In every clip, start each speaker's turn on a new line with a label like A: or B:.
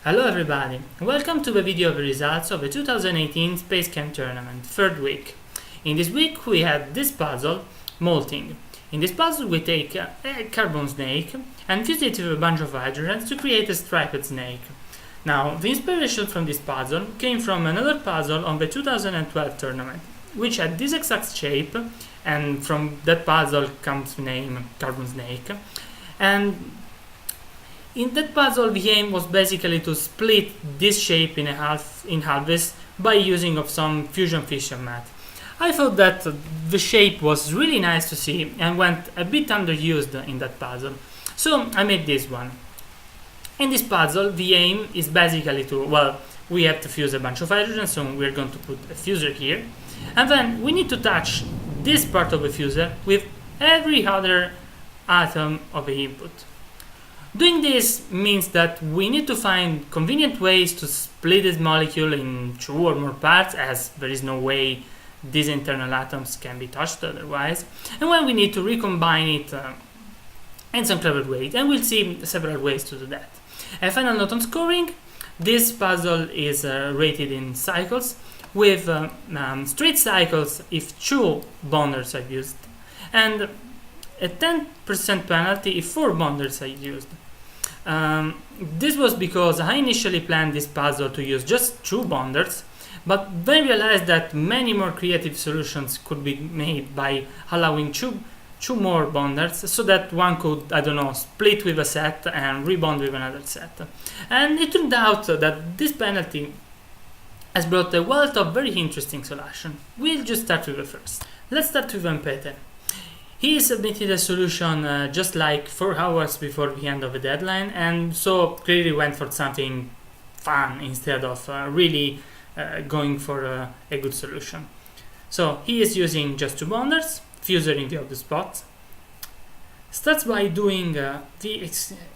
A: Hello everybody, welcome to the video of the results of the 2018 SpaceChem Tournament, third week. In this week we have this puzzle, Molting. In this puzzle we take a carbon snake and fuse it with a bunch of hydrogens to create a striped snake. Now, the inspiration from this puzzle came from another puzzle on the 2012 tournament, which had this exact shape, and from that puzzle comes the name carbon snake. And in that puzzle, the aim was basically to split this shape in halves by using of some fusion fission math. I thought that the shape was really nice to see and went a bit underused in that puzzle, so I made this one. In this puzzle, the aim is basically we have to fuse a bunch of hydrogen, so we're going to put a fuser here, and then we need to touch this part of the fuser with every other atom of the input. Doing this means that we need to find convenient ways to split this molecule in two or more parts, as there is no way these internal atoms can be touched otherwise, and when we need to recombine it in some clever way, and we'll see several ways to do that. A final note on scoring: this puzzle is rated in cycles, with straight cycles if 2 bonders are used, and a 10% penalty if 4 bonders are used. This was because I initially planned this puzzle to use just 2 bonders, but then realized that many more creative solutions could be made by allowing two more bonders, so that one could, split with a set and rebond with another set. And it turned out that this penalty has brought a wealth of very interesting solutions. We'll just start with the first. Let's start with Peter. He submitted a solution just like 4 hours before the end of the deadline, and so clearly went for something fun instead of really going for a good solution. So he is using just 2 bonders, fuser in the obvious spot. Starts by doing the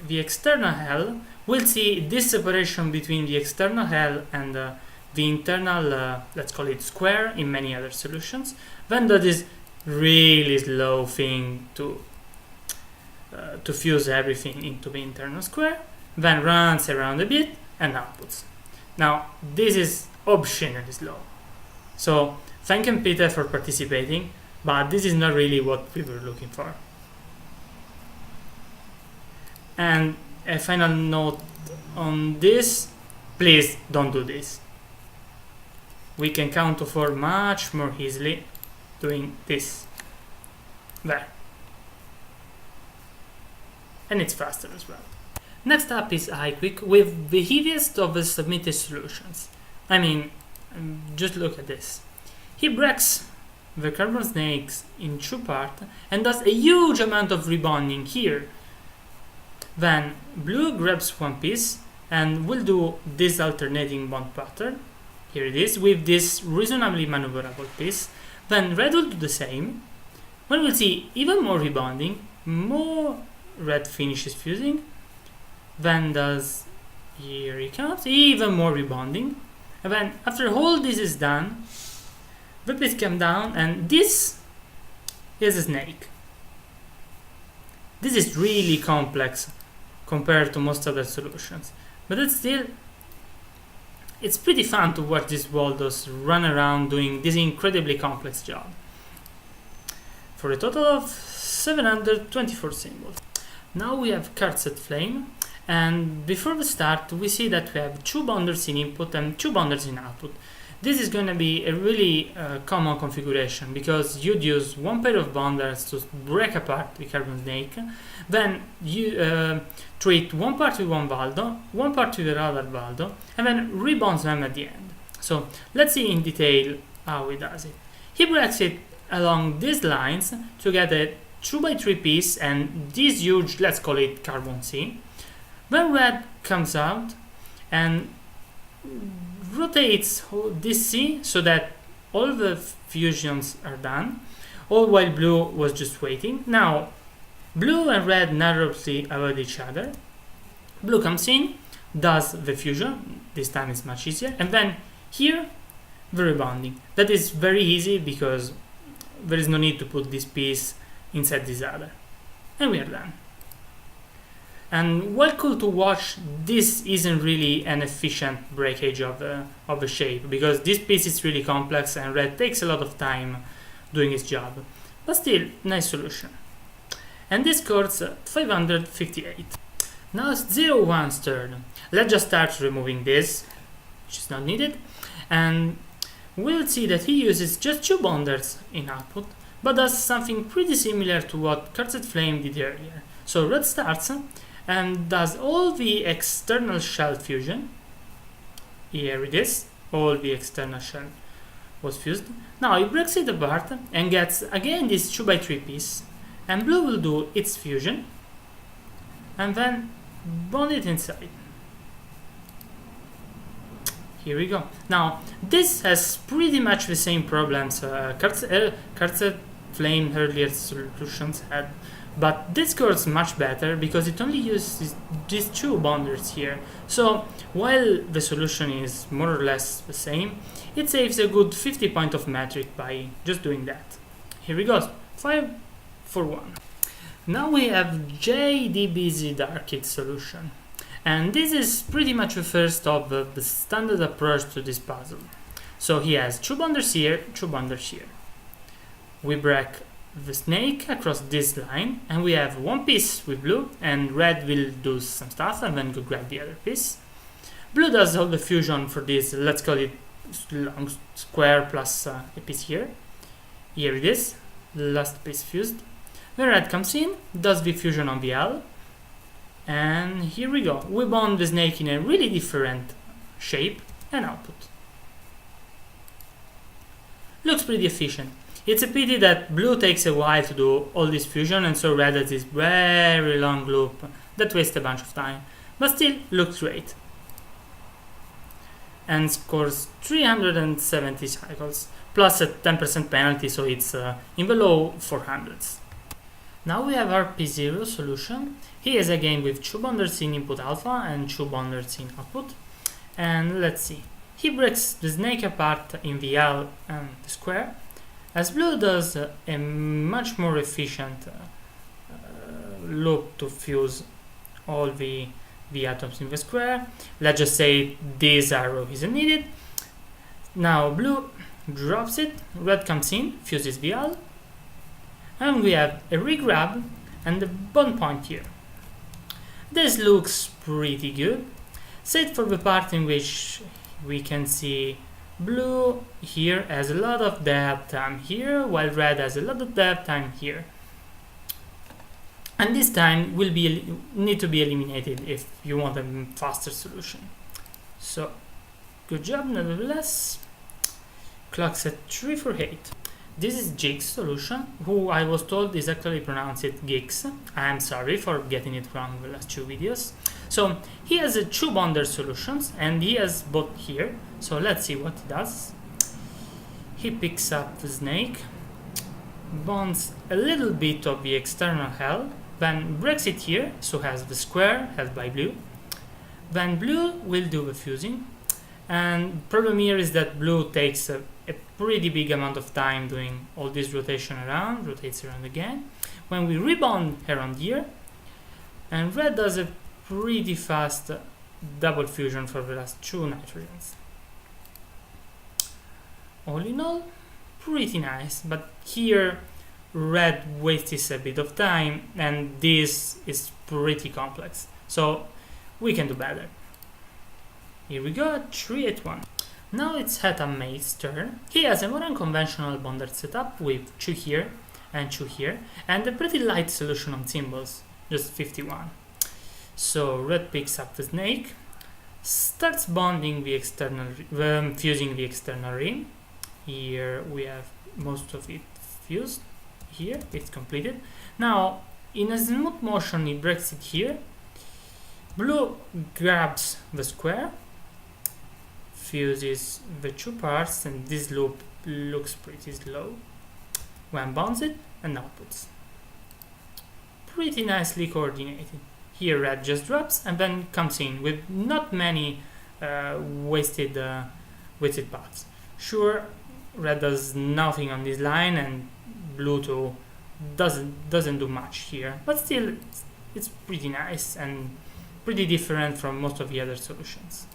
A: external hell. We'll see this separation between the external hell and the internal, let's call it square, in many other solutions. Then does this really slow thing to fuse everything into the internal square, then runs around a bit and outputs. Now this is obscenely slow, so thank you Peter for participating, but this is not really what we were looking for. And a final note on this: please don't do this. We can count to 4 much more easily doing this. There. And it's faster as well. Next up is iQuick with the heaviest of the submitted solutions. Just look at this. He breaks the carbon snakes in 2 parts and does a huge amount of rebonding here. Then blue grabs 1 piece and will do this alternating bond pattern. Here it is, with this reasonably maneuverable piece. Then red will do the same. When we'll see even more rebonding, more red finishes fusing. Then does, here he comes, even more rebonding. And then after all this is done, the piece comes down, and this is a snake. This is really complex compared to most other solutions, but it's pretty fun to watch these Waldos run around doing this incredibly complex job. For a total of 724 symbols. Now we have card set flame, and before the start we see that we have 2 bonders in input and 2 bonders in output. This is going to be a really common configuration, because you'd use 1 pair of bonders to break apart the carbon snake, then you treat 1 part with 1 Valdo, 1 part with another Valdo, and then rebonds them at the end. So let's see in detail how he does it. He breaks it along these lines to get a 2x3 piece and this huge, let's call it carbon C. Then red comes out and rotates this C so that all the fusions are done, all while blue was just waiting. Now blue and red narrowly avoid each other. Blue comes in, does the fusion, this time it's much easier, and then here the rebonding. That is very easy because there is no need to put this piece inside this other. And we are done. And while cool to watch, this isn't really an efficient breakage of a shape, because this piece is really complex and red takes a lot of time doing its job. But still, nice solution. And this scores 558. Now it's 0-1's turn. Let's just start removing this, which is not needed, and we'll see that he uses just 2 bonders in output, but does something pretty similar to what Cursed Flame did earlier. So red starts and does all the external shell fusion. Here it is, all the external shell was fused. Now he breaks it apart and gets again this 2x3 piece, and blue will do its fusion and then bond it inside. Here we go. Now this has pretty much the same problems Cursed Flame earlier solutions had, but this scores much better because it only uses these 2 bonders here. So while the solution is more or less the same, it saves a good 50 points of metric by just doing that. Here we go, 5 for 1. Now we have JDBZ Darkit solution, and this is pretty much the first of the standard approach to this puzzle. So he has 2 bonders here, 2 bonders here. We break the snake across this line, and we have 1 piece with blue, and red will do some stuff and then go grab the other piece. Blue does all the fusion for this, let's call it long square plus a piece here. Here it is, last piece fused. Then red comes in, does the fusion on the L, and here we go. We bond the snake in a really different shape and output. Looks pretty efficient. It's a pity that blue takes a while to do all this fusion, and so red has this very long loop that wastes a bunch of time, but still looks great. And scores 370 cycles, plus a 10% penalty, so it's in the low 400s. Now we have our P0 solution. He is again with 2 bonders in input alpha and 2 bonders in output. And let's see. He breaks the snake apart in the L and the square, as blue does a much more efficient loop to fuse all the atoms in the square. Let's just say this arrow isn't needed. Now blue drops it, red comes in, fuses the L, and we have a regrab and a bond point here. This looks pretty good, save for the part in which we can see blue here has a lot of dead time here, while red has a lot of dead time here. And this time will need to be eliminated if you want a faster solution. So, good job nevertheless. Clock's at 348. This is Jig's solution, who I was told is actually pronounced Gigs. I am sorry for getting it wrong in the last 2 videos. So he has 2 bonder solutions, and he has both here. So let's see what he does. He picks up the snake, bonds a little bit of the external hell, then breaks it here, so has the square held by blue. Then blue will do the fusing, and problem here is that blue takes a pretty big amount of time doing all this rotation around, rotates around again. When we rebond around here, and red does a pretty fast double fusion for the last 2 nitrogens. All in all, pretty nice, but here red wastes a bit of time, and this is pretty complex, so we can do better. Here we go, 381. Now it's Heta Mate's turn. He has a more unconventional bonded setup with 2 here and 2 here, and a pretty light solution on symbols, just 51. So red picks up the snake, starts bonding the external, fusing the external ring. Here we have most of it fused. Here it's completed. Now in a smooth motion he breaks it here. Blue grabs the square, fuses the 2 parts, and this loop looks pretty slow. When bonds it and outputs. Pretty nicely coordinated. Here red just drops and then comes in with not many wasted paths. Sure, red does nothing on this line, and blue too doesn't do much here, but still it's pretty nice and pretty different from most of the other solutions.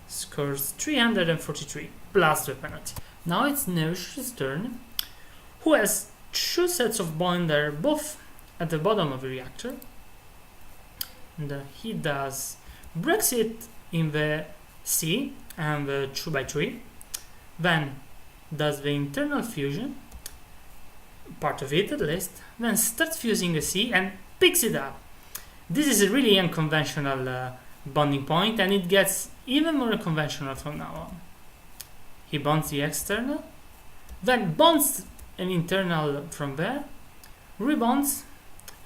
A: Scores 343 plus the penalty. Now it's Neusch's turn, who has two sets of bonder both at the bottom of the reactor, and he does breaks it in the C and the 2x3, then does the internal fusion, part of it at least, then starts fusing the C and picks it up. This is a really unconventional bonding point, and it gets even more unconventional from now on. He bonds the external, then bonds an internal from there, rebonds,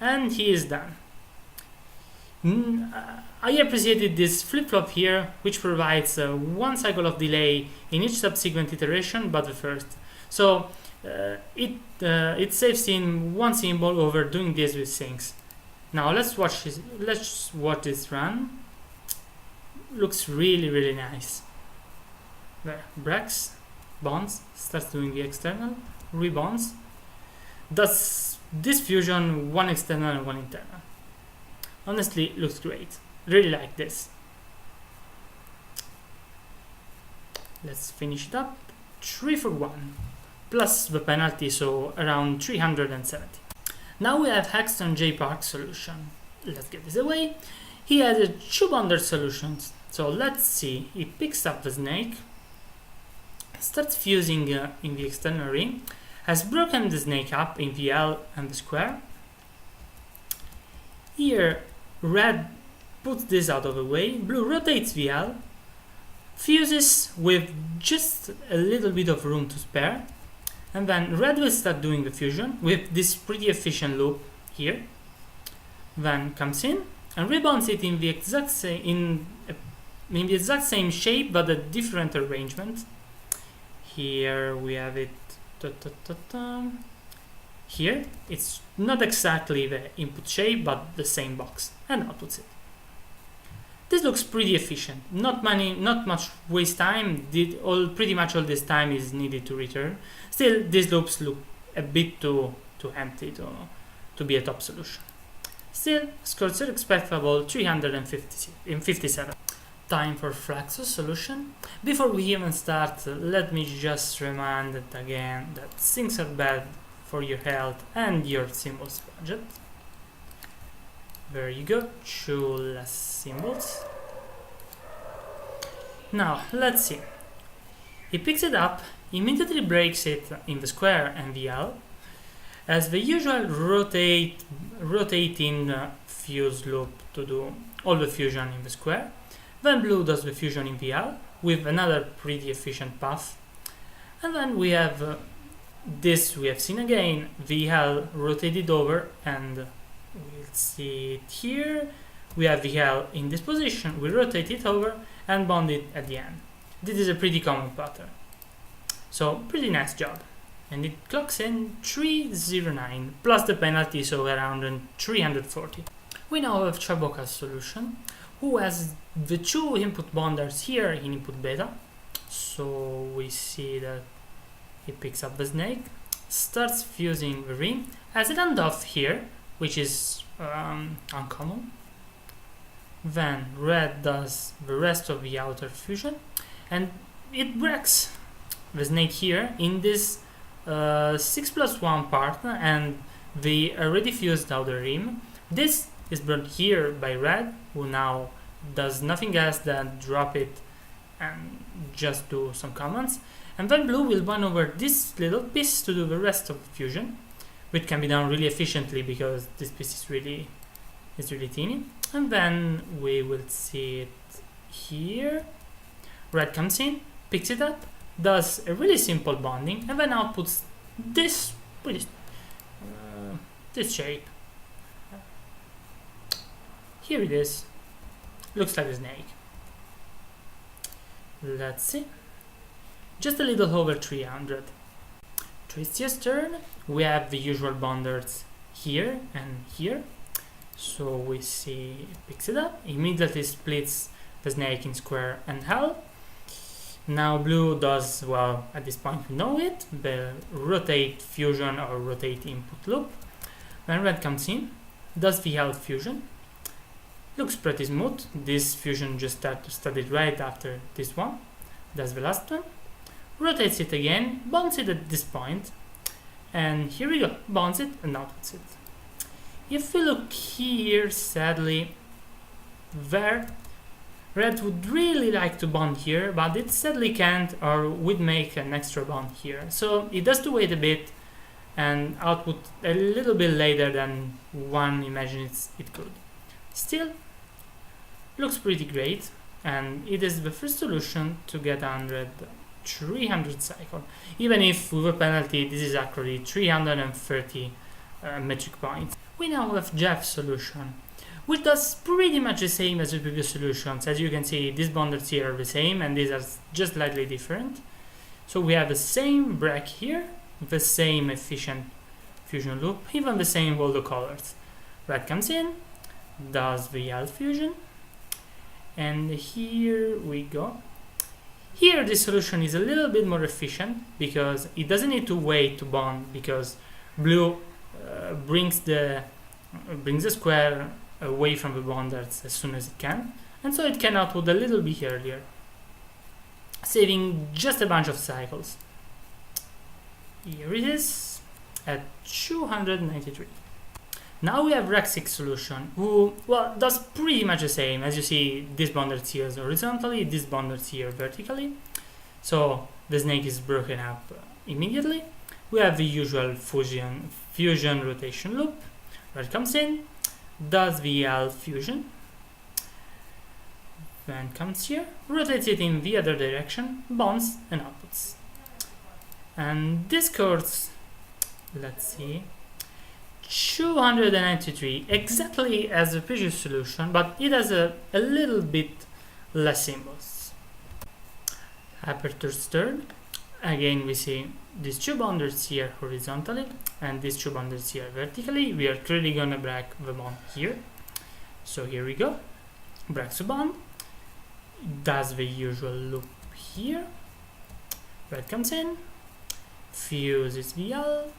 A: and he is done. I appreciated this flip-flop here, which provides one cycle of delay in each subsequent iteration but the first. So it saves in one symbol over doing this with sinks. Now let's watch this run. Looks really nice. There, breaks, bonds, starts doing the external, rebonds, does this fusion, one external and one internal. Honestly, looks great. Really like this. Let's finish it up. 3 for 1 plus the penalty, so around 370. Now we have Hexton J Park solution. Let's get this away. He has two bonded solutions. So let's see. He picks up the snake, starts fusing in the external ring, has broken the snake up in the L and the square. Here, red puts this out of the way, blue rotates the L, fuses with just a little bit of room to spare, and then red will start doing the fusion with this pretty efficient loop here. Then comes in and rebonds it in the exact same shape but a different arrangement. Here we have it. Here it's not exactly the input shape but the same box, and outputs it. This looks pretty efficient. Not much waste time. Pretty much all this time is needed to return. Still, these loops look a bit too empty to be a top solution. Still, scores are respectable 357. Time for Fluxus solution. Before we even start, let me just remind it again that sinks are bad for your health and your symbols budget. There you go, 2 less symbols. Now, let's see. He picks it up, immediately breaks it in the square and the L, as the usual rotating fuse loop to do all the fusion in the square. Then blue does the fusion in the L with another pretty efficient path. And then we have this we have seen again, the L rotated over, and we'll see it here. We have the L in this position, we rotate it over and bond it at the end. This is a pretty common pattern. So pretty nice job. And it clocks in 309 plus the penalty, so around 340. We now have Chaboka's solution, who has the two input bonders here in input beta. So we see that he picks up the snake, starts fusing the ring, has it end off here, which is uncommon. Then red does the rest of the outer fusion, and it breaks the snake here in this 6+1 part and the already fused outer rim. This is brought here by red, who now does nothing else than drop it and just do some commands. And then blue will run over this little piece to do the rest of the fusion, which can be done really efficiently because this piece is really teeny. And then we will see it here. Red comes in, picks it up, does a really simple bonding, and then outputs this shape. Here it is. Looks like a snake. Let's see. Just a little over 300. Tristia's turn. We have the usual bonders here and here. So we see it picks it up, immediately splits the snake in square and L. Now blue does, well, at this point we know it, the rotate fusion or rotate input loop. Then red comes in, does VL fusion. Looks pretty smooth. This fusion just started right after this one. Does the last one. Rotates it again, bonds it at this point, and here we go, bonds it and outputs it. If we look here, sadly, there, red would really like to bond here, but it sadly can't, or would make an extra bond here. So it does to wait a bit and output a little bit later than one imagines it could. Still, looks pretty great, and it is the first solution to get 300 cycle. Even if with a penalty, this is actually 330 metric points. We now have Jeff's solution, which does pretty much the same as the previous solutions. As you can see, these bonders here are the same, and these are just slightly different. So we have the same break here, the same efficient fusion loop, even the same all the colors. Red comes in, does VL fusion, and here we go. Here the solution is a little bit more efficient because it doesn't need to wait to bond, because blue brings the square away from the bonders as soon as it can, and so it can output a little bit earlier, saving just a bunch of cycles. Here it is at 293. Now we have Rexic's solution, who, well, does pretty much the same. As you see, this bonder here is horizontally, this bonder here vertically. So the snake is broken up immediately. We have the usual fusion rotation loop. Red comes in, does VL fusion, then comes here, rotates it in the other direction, bonds and outputs. And this scores, let's see, 293, exactly as the previous solution, but it has a little bit less symbols. Aperture's turn. Again, we see these two bonders here horizontally and these two bonders here vertically. We are clearly gonna break the bond here. So here we go. Breaks the bond. Does the usual loop here. Red comes in. Fuses VL.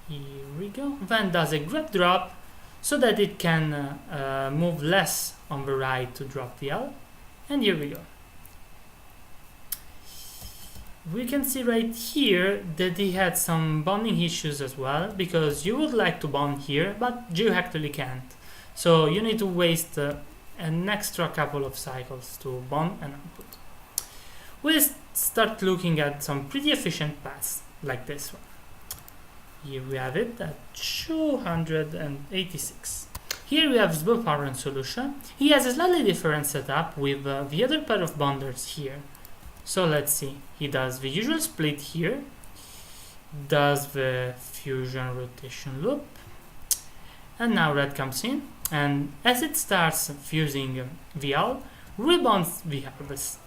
A: Here we go. Then does a grab drop so that it can move less on the right to drop VL. And here we go. We can see right here that he had some bonding issues as well, because you would like to bond here, but you actually can't. So you need to waste an extra couple of cycles to bond and output. We'll start looking at some pretty efficient paths like this one. Here we have it at 286. Here we have Sboparent solution. He has a slightly different setup with the other pair of bonders here. So let's see. He does the usual split here, does the fusion rotation loop, and now red comes in, and as it starts fusing VL, rebonds the harvest.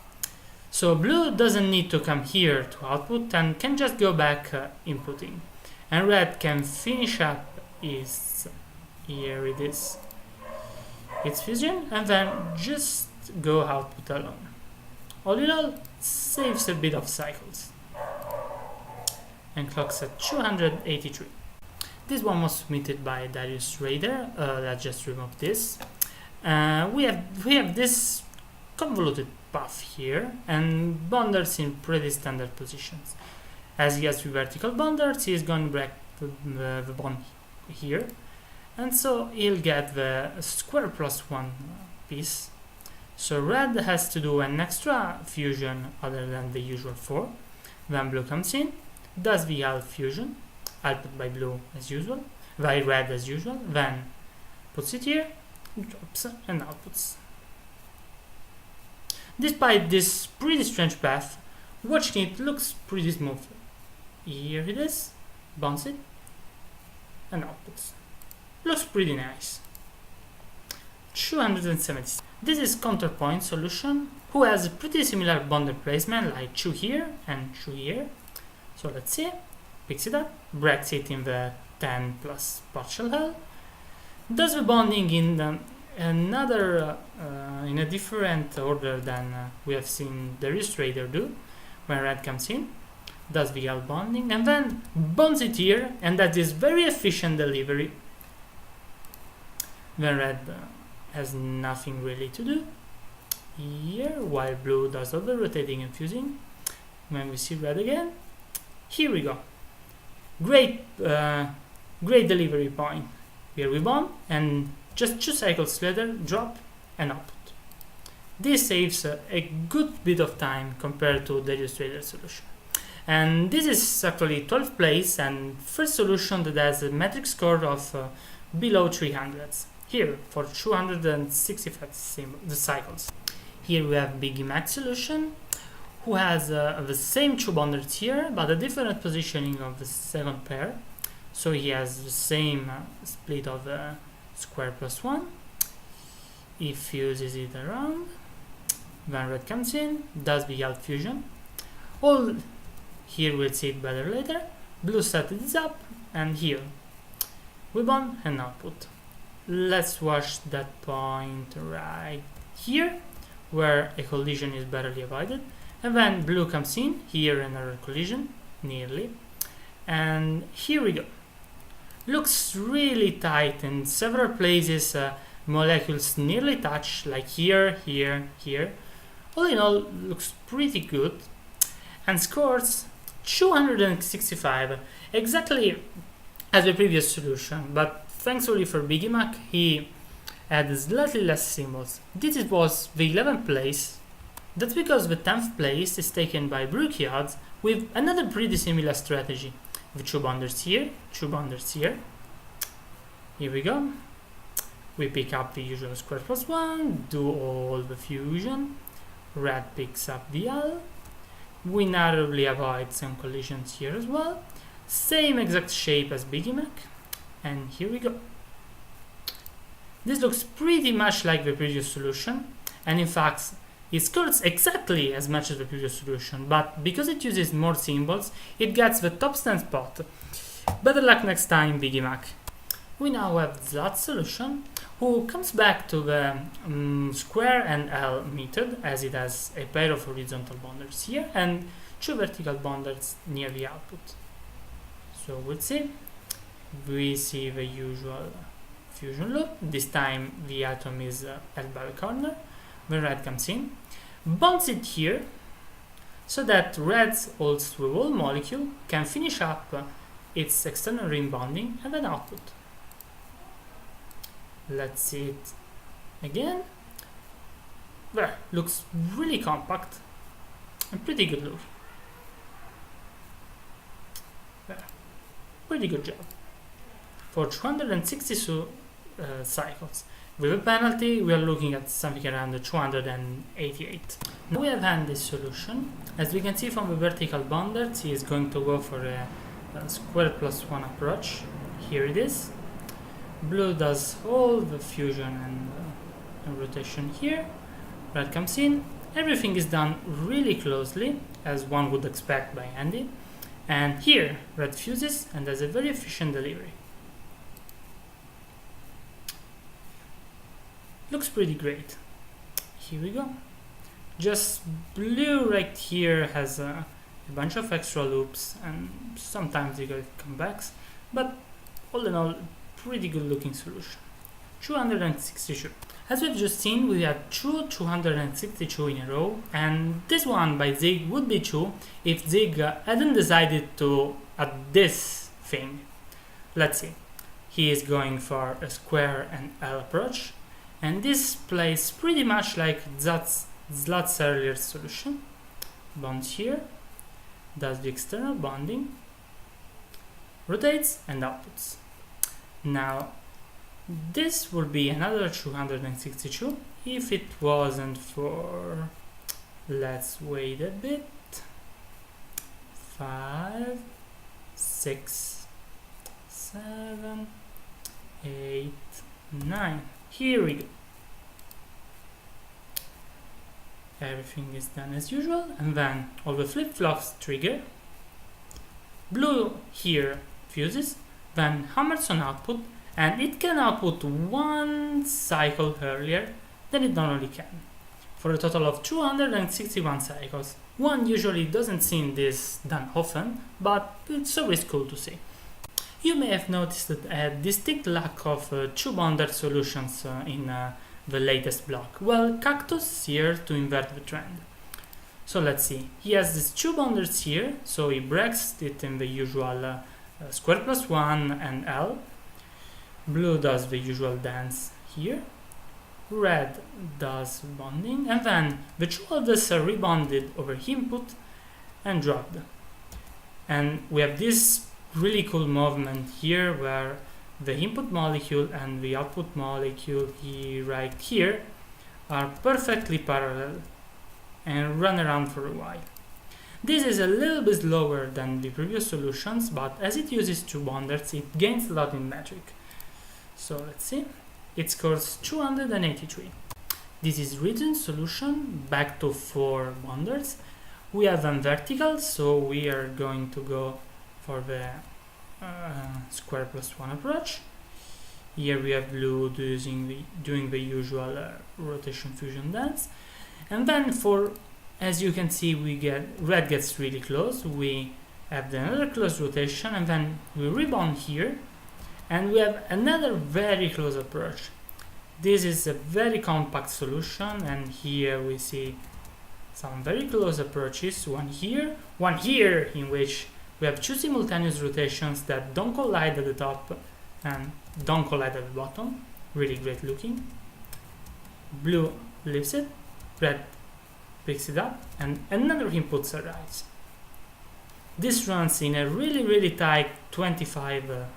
A: So blue doesn't need to come here to output and can just go back inputting. And red can finish up his, here it is, its fusion, and then just go output alone. All in all, saves a bit of cycles. And clocks at 283. This one was submitted by Darius Raider. Let's just remove this. We have this convoluted path here and bonders in pretty standard positions. As he has three vertical bonders, he is going to break the bond here, and so he'll get the square plus one piece. So red has to do an extra fusion other than the usual 4. Then blue comes in, does VL fusion, output by blue as usual, by red as usual, then puts it here, drops and outputs. Despite this pretty strange path, watching it looks pretty smooth. Here it is, bounce it, and outputs. Looks pretty nice. 270. This is Counterpoint solution, who has a pretty similar bonder placement, like 2 here and 2 here. So let's see, picks it up, breaks it in the 10 plus partial hell, does the bonding in another, in a different order than we have seen the illustrator do, when red comes in, does VL bonding, and then bonds it here, and that is very efficient delivery. when red has nothing really to do here, while blue does all the rotating and fusing. When we see red again, here we go. Great delivery point. Here we bomb, and just 2 cycles later, drop and output. This saves a good bit of time compared to the illustrated solution. And this is actually 12th place and first solution that has a metric score of below 300. Here for 265 cycles. Here we have Biggie Mac solution, who has the same 2 bonders here, but a different positioning of the second pair. So he has the same split of square plus 1. He fuses it around. When red comes in, does the alt fusion. All here we'll see it better later. Blue set this up, and here we bond and output. Let's watch that point right here, where a collision is barely avoided. And then blue comes in, here another collision, nearly. And here we go. Looks really tight in several places, molecules nearly touch, like here, here, here. All in all, looks pretty good. And scores 265, exactly as the previous solution, but thankfully for Biggie Mac, he had slightly less symbols. This was the 11th place. That's because the 10th place is taken by Brookyards with another pretty similar strategy. With 2 bonders here, 2 bonders here. Here we go. We pick up the usual square plus 1, do all the fusion. Red picks up the L. We narrowly avoid some collisions here as well. Same exact shape as Biggie Mac. And here we go. This looks pretty much like the previous solution, and in fact it scores exactly as much as the previous solution, but because it uses more symbols, it gets the top stand spot. Better luck next time, Biggie Mac. We now have the last solution, who comes back to the square and L method, as it has a pair of horizontal bonders here and 2 vertical bonders near the output. So we'll see. We see the usual fusion loop. This time the atom is held by the corner. When red comes in, bonds it here, so that red's holds to a whole molecule can finish up its external ring bonding and then output. Let's see it again. There, looks really compact and pretty good look. There, pretty good job. For 262 cycles. With a penalty, we are looking at something around 288. Now we have had this solution. As we can see from the vertical bonders, he is going to go for a square plus 1 approach. Here it is. Blue does all the fusion and rotation here. Red comes in. Everything is done really closely, as one would expect by Andy. And here, red fuses and has a very efficient delivery. Looks pretty great. Here we go. Just blue right here has a bunch of extra loops and sometimes you get comebacks, but all in all, pretty good looking solution. 262. As we've just seen, we have 262 in a row, and this one by Zig would be 2 if Zig hadn't decided to add this thing. Let's see. He is going for a square and L approach. And this plays pretty much like Zlat's earlier solution. Bonds here, does the external bonding, rotates and outputs. Now, this would be another 262 if it wasn't for, let's wait a bit, 5, 6, 7, 8, 9. Here we go. Everything is done as usual, and then all the flip-flops trigger. Blue here fuses, then hammers on output, and it can output 1 cycle earlier than it normally can, for a total of 261 cycles. One usually doesn't see this done often, but it's always cool to see. You may have noticed a distinct lack of two bonded solutions in the latest block. Well, Cactus is here to invert the trend. So let's see. He has these two bonders here, so he breaks it in the usual square plus 1 and L. Blue does the usual dance here. Red does bonding, and then the two others are rebonded over input and dropped. And we have this really cool movement here where the input molecule and the output molecule right here are perfectly parallel and run around for a while. This is a little bit slower than the previous solutions, but as it uses two bonders, it gains a lot in metric. So let's see. It scores 283. This is written solution back to 4 bonders. We have them vertical, so we are going to go for the square plus 1 approach. Here we have blue doing the usual rotation fusion dance. And then as you can see, red gets really close. We have another close rotation, and then we rebond here. And we have another very close approach. This is a very compact solution, and here we see some very close approaches, one here, in which we have two simultaneous rotations that don't collide at the top and don't collide at the bottom. Really great looking. Blue leaves it, red picks it up, and another input arrives. This runs in a really tight 25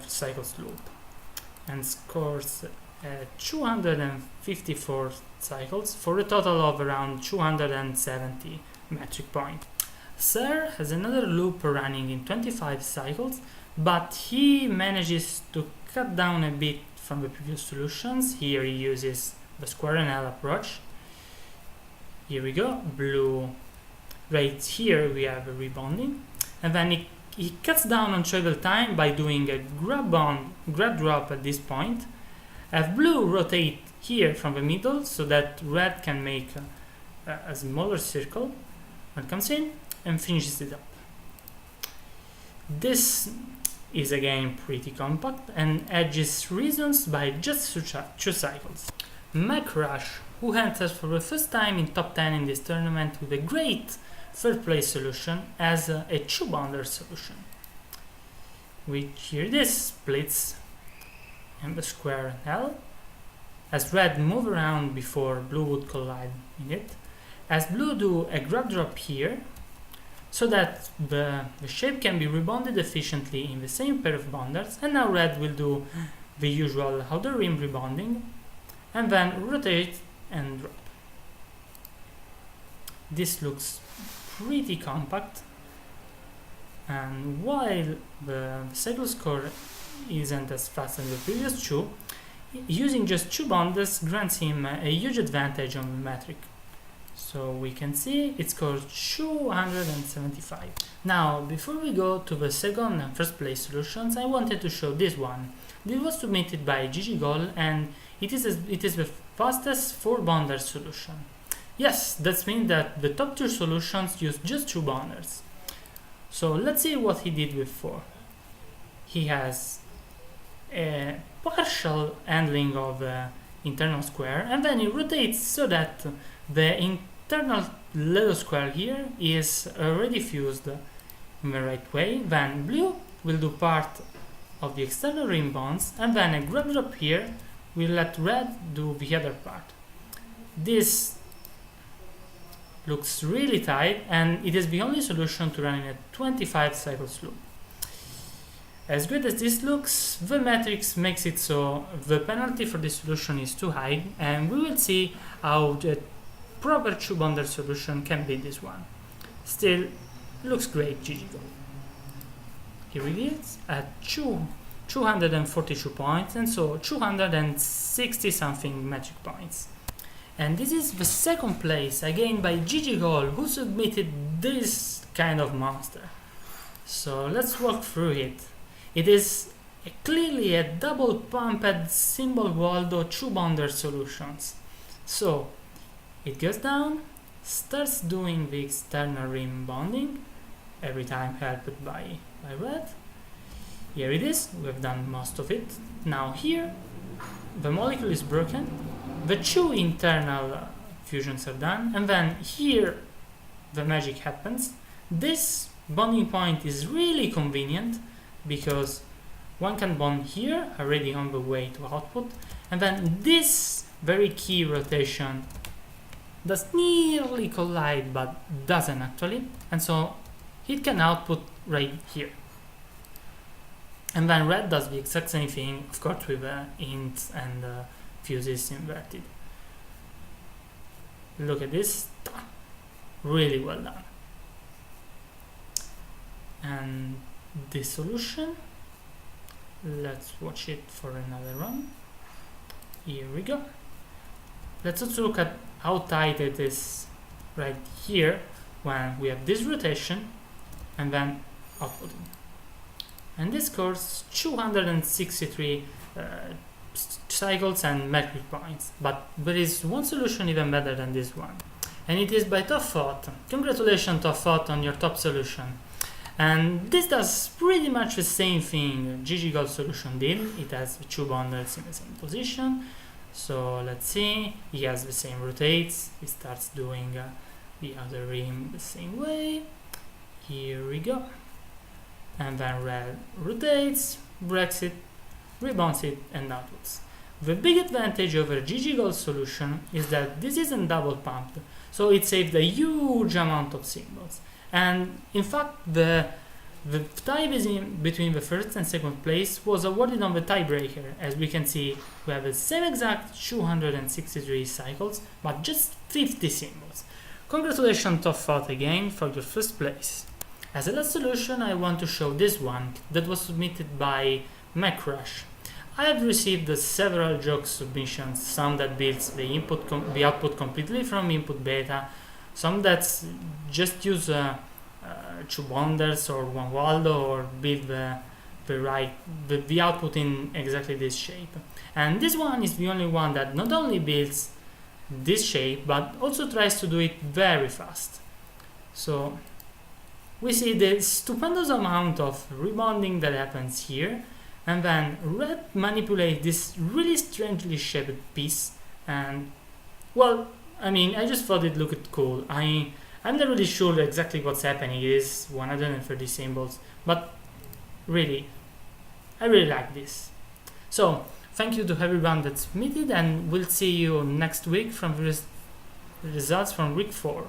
A: cycles loop and scores 254 cycles for a total of around 270 metric points. Sir has another loop running in 25 cycles, but he manages to cut down a bit from the previous solutions. Here he uses the square and L approach. Here we go, blue. Right here we have a rebonding, and then he cuts down on travel time by doing a grab drop at this point. Have blue rotate here from the middle so that red can make a smaller circle when it comes in and finishes it up. This is again pretty compact and edges reasons by just 2 cycles. Macrush, who enters for the first time in top 10 in this tournament with a great third place solution, as a 2-bonder solution, which here it is, splits in the square L, as red move around before blue would collide in it, as blue do a grab drop here, so that the shape can be rebonded efficiently in the same pair of bonders, and now red will do the usual outer rim rebonding, and then rotate and drop. This looks pretty compact, and while the cycle score isn't as fast as the previous two, using just 2 bonders grants him a huge advantage on the metric. So we can see it scores 275. Now, before we go to the second and first place solutions, I wanted to show this one. This was submitted by GGGol, and it is the fastest 4-bonder solution. Yes, that means that the top 2 solutions use just 2 bonders. So let's see what he did with 4. He has a partial handling of the internal square, and then he rotates so that the internal little square here is already fused in the right way. Then blue will do part of the external rim bonds, and then a grab drop here will let red do the other part. This looks really tight, and it is the only solution to run in a 25 cycles loop. As good as this looks, the matrix makes it so the penalty for this solution is too high, and we will see how the proper 2-bonder solution can beat this one. Still, looks great, GGGol. Here it is at 242 points, and so 260 something metric points. And this is the second place, again by GGGol, who submitted this kind of monster. So let's walk through it. It is clearly a double pumped symbol Waldo 2-bonder solutions. So it goes down, starts doing the external rim bonding, every time helped by red, Here it is, we've done most of it. Now here, the molecule is broken, the two internal fusions are done, and then here the magic happens. This bonding point is really convenient because one can bond here, already on the way to output, and then this very key rotation does nearly collide but doesn't actually, and so it can output right here. And then red does the exact same thing, of course with int and fuses inverted. Look at this, really well done. And this solution, let's watch it for another run. Here we go. Let's also look at how tight it is right here when we have this rotation and then outputting. And this scores 263 cycles and metric points, but there is one solution even better than this one, and it is by Top Thought. Congratulations Top Thought on your top solution. And this does pretty much the same thing GG Gold solution did. It has the two bundles in the same position. So let's see, he has the same rotates, he starts doing the other rim the same way. Here we go. And then red rotates, breaks it, rebounds it, and outputs. The big advantage over GG Gold solution is that this isn't double pumped, so it saved a huge amount of symbols. And in fact, the tie between the first and second place was awarded on the tiebreaker. As we can see, we have the same exact 263 cycles, but just 50 symbols. Congratulations Top Thought again for your first place. As a last solution, I want to show this one that was submitted by MacRush. I have received several joke submissions, some that builds the output completely from input beta, some that just use two bonders or one Waldo or build the output in exactly this shape. And this one is the only one that not only builds this shape but also tries to do it very fast. So we see the stupendous amount of rebonding that happens here, and then red manipulates this really strangely shaped piece, and well, I mean, I just thought it looked cool. I'm not really sure exactly what's happening. It is 130 symbols, but really, I really like this. So thank you to everyone that submitted, and we'll see you next week from the results from week 4.